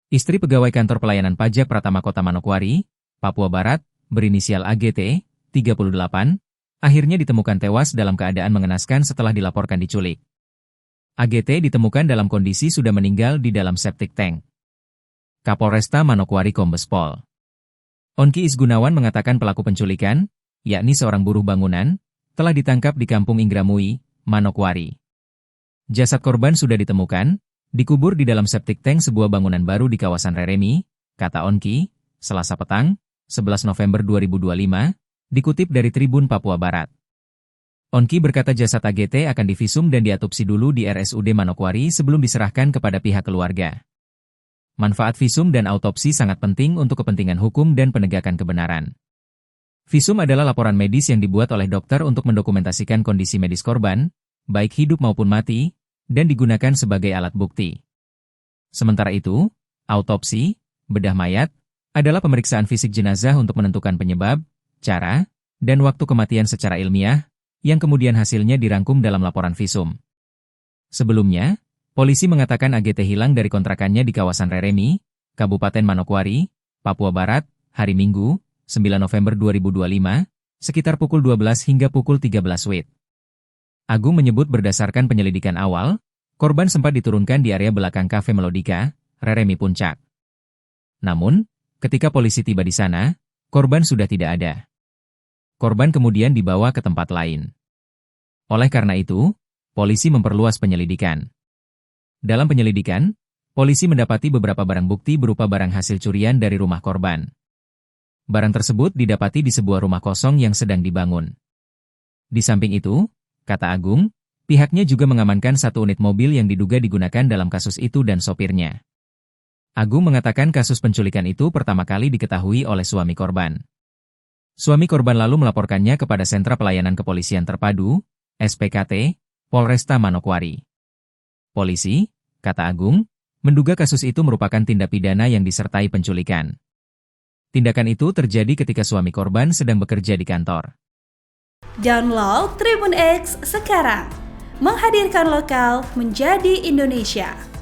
Istri pegawai kantor pelayanan pajak Pratama Kota Manokwari, Papua Barat, berinisial AGT, 38, akhirnya ditemukan tewas dalam keadaan mengenaskan setelah dilaporkan diculik. AGT ditemukan dalam kondisi sudah meninggal di dalam septic tank. Kapolresta Manokwari Kombes Pol Onki Isgunawan mengatakan pelaku penculikan, yakni seorang buruh bangunan, telah ditangkap di Kampung Ingramui, Manokwari. Jasad korban sudah ditemukan, dikubur di dalam septic tank sebuah bangunan baru di kawasan Reremi, kata Onki, Selasa petang, 11 November 2025, dikutip dari Tribun Papua Barat. Onki berkata jasad AGT akan divisum dan diatupsi dulu di RSUD Manokwari sebelum diserahkan kepada pihak keluarga. Manfaat visum dan autopsi sangat penting untuk kepentingan hukum dan penegakan kebenaran. Visum adalah laporan medis yang dibuat oleh dokter untuk mendokumentasikan kondisi medis korban, baik hidup maupun mati, dan digunakan sebagai alat bukti. Sementara itu, autopsi, bedah mayat, adalah pemeriksaan fisik jenazah untuk menentukan penyebab, cara, dan waktu kematian secara ilmiah, yang kemudian hasilnya dirangkum dalam laporan visum. Sebelumnya, polisi mengatakan AGT hilang dari kontrakannya di kawasan Reremi, Kabupaten Manokwari, Papua Barat, hari Minggu, 9 November 2025, sekitar pukul 12 hingga pukul 13 WIB. Agung menyebut berdasarkan penyelidikan awal, korban sempat diturunkan di area belakang Cafe Melodika, Reremi Puncak. Namun, ketika polisi tiba di sana, korban sudah tidak ada. Korban kemudian dibawa ke tempat lain. Oleh karena itu, polisi memperluas penyelidikan. Dalam penyelidikan, polisi mendapati beberapa barang bukti berupa barang hasil curian dari rumah korban. Barang tersebut didapati di sebuah rumah kosong yang sedang dibangun. Di samping itu, kata Agung, pihaknya juga mengamankan satu unit mobil yang diduga digunakan dalam kasus itu dan sopirnya. Agung mengatakan kasus penculikan itu pertama kali diketahui oleh suami korban. Suami korban lalu melaporkannya kepada Sentra Pelayanan Kepolisian Terpadu, SPKT, Polresta Manokwari. Polisi, kata Agung, menduga kasus itu merupakan tindak pidana yang disertai penculikan. Tindakan itu terjadi ketika suami korban sedang bekerja di kantor. Download Tribun X sekarang, menghadirkan lokal menjadi Indonesia.